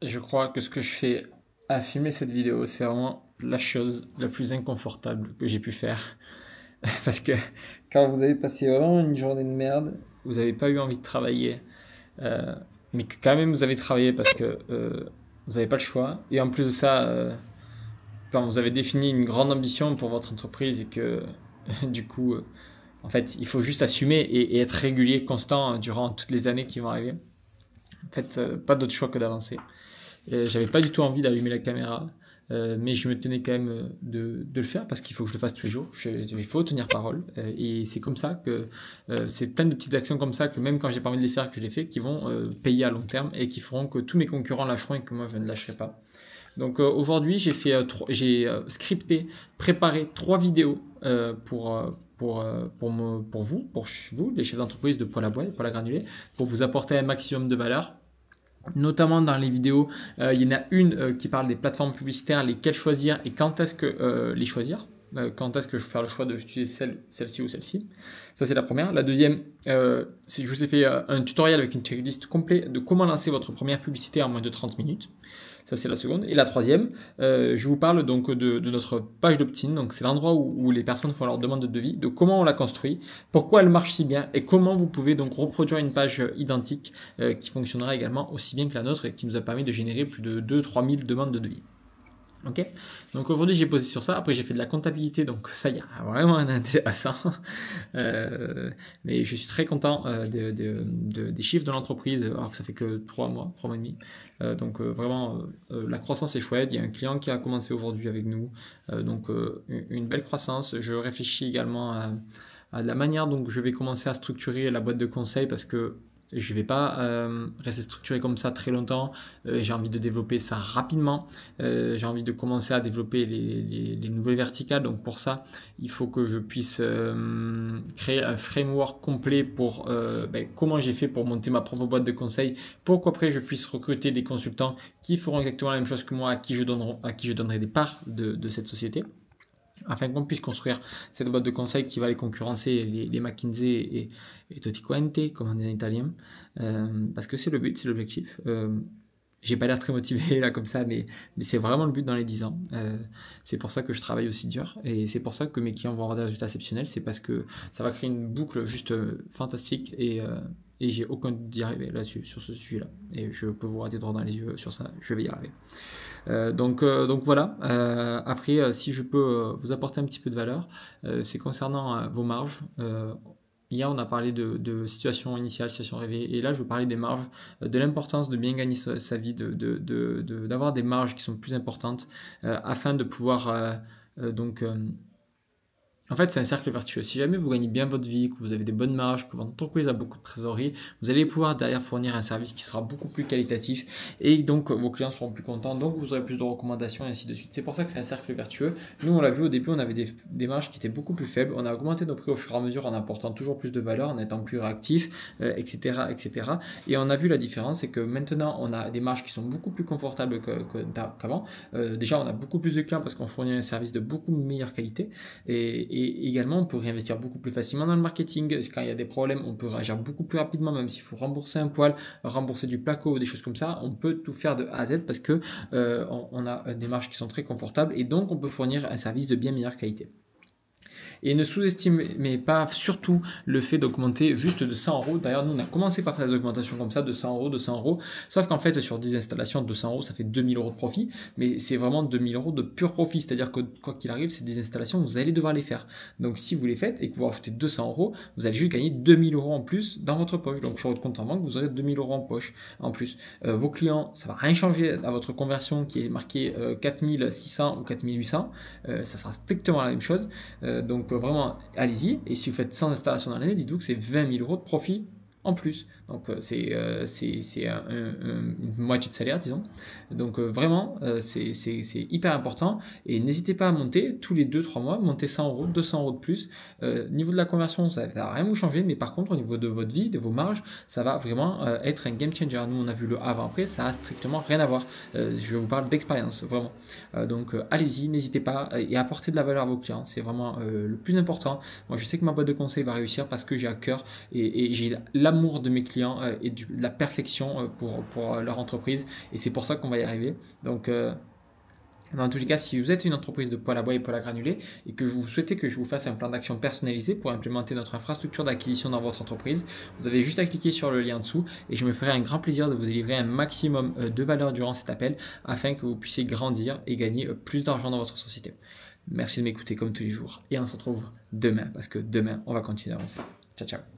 je crois que ce que je fais à filmer cette vidéo, c'est vraiment la chose la plus inconfortable que j'ai pu faire. Parce que quand vous avez passé vraiment une journée de merde, vous n'avez pas eu envie de travailler, euh, mais que quand même vous avez travaillé parce que vous n'avez pas le choix. Et en plus de ça, quand vous avez défini une grande ambition pour votre entreprise et que du coup, en fait, il faut juste assumer et être régulier, constant durant toutes les années qui vont arriver. En fait, pas d'autre choix que d'avancer. J'avais pas du tout envie d'allumer la caméra, mais je me tenais quand même de le faire parce qu'il faut que je le fasse tous les jours. Il faut tenir parole. Et c'est comme ça que c'est plein de petites actions comme ça que même quand j'ai pas envie de les faire, que je les fais, qui vont payer à long terme et qui feront que tous mes concurrents lâcheront et que moi je ne lâcherai pas. Donc aujourd'hui, j'ai scripté, préparé 3 vidéos pour vous, les chefs d'entreprise de poêle à bois et poêle à granulés, pour vous apporter un maximum de valeur. Notamment dans les vidéos, il y en a une qui parle des plateformes publicitaires, lesquelles choisir et quand est-ce que les choisir. Quand est-ce que je vais faire le choix d'utiliser celle-ci ou celle-ci. Ça, c'est la première. La deuxième, je vous ai fait un tutoriel avec une checklist complète de comment lancer votre première publicité en moins de 30 minutes. Ça, c'est la seconde. Et la troisième, je vous parle donc de notre page d'opt-in. Donc, c'est l'endroit où les personnes font leur demande de devis, de comment on la construit, pourquoi elle marche si bien et comment vous pouvez donc reproduire une page identique qui fonctionnera également aussi bien que la nôtre et qui nous a permis de générer plus de 2-3 000 demandes de devis. Ok, donc aujourd'hui j'ai posé sur ça. Après j'ai fait de la comptabilité, donc ça y a vraiment un intéressant. Mais je suis très content des chiffres de l'entreprise, alors que ça fait que 3 mois, 3 mois et demi. Donc vraiment la croissance est chouette. Il y a un client qui a commencé aujourd'hui avec nous, donc une belle croissance. Je réfléchis également à la manière dont je vais commencer à structurer la boîte de conseil parce que je ne vais pas rester structuré comme ça très longtemps. J'ai envie de développer ça rapidement. J'ai envie de commencer à développer les nouvelles verticales. Donc pour ça, il faut que je puisse créer un framework complet pour comment j'ai fait pour monter ma propre boîte de conseil, pour qu'après je puisse recruter des consultants qui feront exactement la même chose que moi, à qui je donnerai des parts de cette société, afin qu'on puisse construire cette boîte de conseil qui va les concurrencer, les McKinsey et Tutti Quanti, comme on dit en italien, parce que c'est le but, c'est l'objectif. J'ai pas l'air très motivé là comme ça, mais c'est vraiment le but dans les 10 ans. C'est pour ça que je travaille aussi dur et c'est pour ça que mes clients vont avoir des résultats exceptionnels. C'est parce que ça va créer une boucle juste fantastique et j'ai aucun doute d'y arriver là-dessus, sur ce sujet-là. Et je peux vous regarder droit dans les yeux sur ça, je vais y arriver. Donc voilà. Après, si je peux vous apporter un petit peu de valeur, c'est concernant vos marges. Hier, on a parlé de situation initiale, situation rêvée, et là, je veux parler des marges, de l'importance de bien gagner sa vie, d'avoir des marges qui sont plus importantes afin de pouvoir en fait, c'est un cercle vertueux. Si jamais vous gagnez bien votre vie, que vous avez des bonnes marges, que votre entreprise a beaucoup de trésorerie, vous allez pouvoir derrière fournir un service qui sera beaucoup plus qualitatif et donc vos clients seront plus contents, donc vous aurez plus de recommandations et ainsi de suite. C'est pour ça que c'est un cercle vertueux. Nous, on l'a vu au début, on avait des marges qui étaient beaucoup plus faibles. On a augmenté nos prix au fur et à mesure en apportant toujours plus de valeur, en étant plus réactif, etc., etc. Et on a vu la différence, c'est que maintenant, on a des marges qui sont beaucoup plus confortables qu'avant. Déjà, on a beaucoup plus de clients parce qu'on fournit un service de beaucoup meilleure qualité et également, on peut réinvestir beaucoup plus facilement dans le marketing. Quand il y a des problèmes, on peut réagir beaucoup plus rapidement, même s'il faut rembourser un poêle, rembourser du placo ou des choses comme ça. On peut tout faire de A à Z parce que on a des marges qui sont très confortables et donc on peut fournir un service de bien meilleure qualité. Et ne sous-estimez pas surtout le fait d'augmenter juste de 100 euros. D'ailleurs, nous, on a commencé par des augmentations comme ça, de 100 euros, de 100 euros. Sauf qu'en fait, sur 10 installations, de 200 euros, ça fait 2000 euros de profit. Mais c'est vraiment 2000 euros de pur profit. C'est-à-dire que quoi qu'il arrive, c'est des installations, vous allez devoir les faire. Donc, si vous les faites et que vous rajoutez 200 euros, vous allez juste gagner 2000 euros en plus dans votre poche. Donc, sur votre compte en banque, vous aurez 2000 euros en poche en plus. Vos clients, ça va rien changer à votre conversion qui est marquée 4600 ou 4800. Ça sera strictement la même chose. Donc, vraiment, allez-y. Et si vous faites 100 installations dans l'année, dites-vous que c'est 20 000 euros de profit en plus. Donc c'est une moitié de salaire, disons. Donc vraiment, c'est hyper important. Et n'hésitez pas à monter tous les 2-3 mois, monter 100 euros, 200 euros de plus. Niveau de la conversion, ça ne va rien vous changer, mais par contre, au niveau de votre vie, de vos marges, ça va vraiment être un game changer. Nous, on a vu le avant-après, ça n'a strictement rien à voir. Je vous parle d'expérience, vraiment. Donc allez-y, n'hésitez pas et apportez de la valeur à vos clients. C'est vraiment le plus important. Moi, je sais que ma boîte de conseil va réussir parce que j'ai à cœur et j'ai l'amour de mes clients et de la perfection pour leur entreprise. entreprise et c'est pour ça qu'on va y arriver. Donc, dans tous les cas, si vous êtes une entreprise de poêle à bois et poêle à granulés et que vous souhaitez que je vous fasse un plan d'action personnalisé pour implémenter notre infrastructure d'acquisition dans votre entreprise, vous avez juste à cliquer sur le lien en dessous et je me ferai un grand plaisir de vous délivrer un maximum de valeur durant cet appel afin que vous puissiez grandir et gagner plus d'argent dans votre société. Merci de m'écouter comme tous les jours et on se retrouve demain parce que demain, on va continuer à avancer. Ciao, ciao.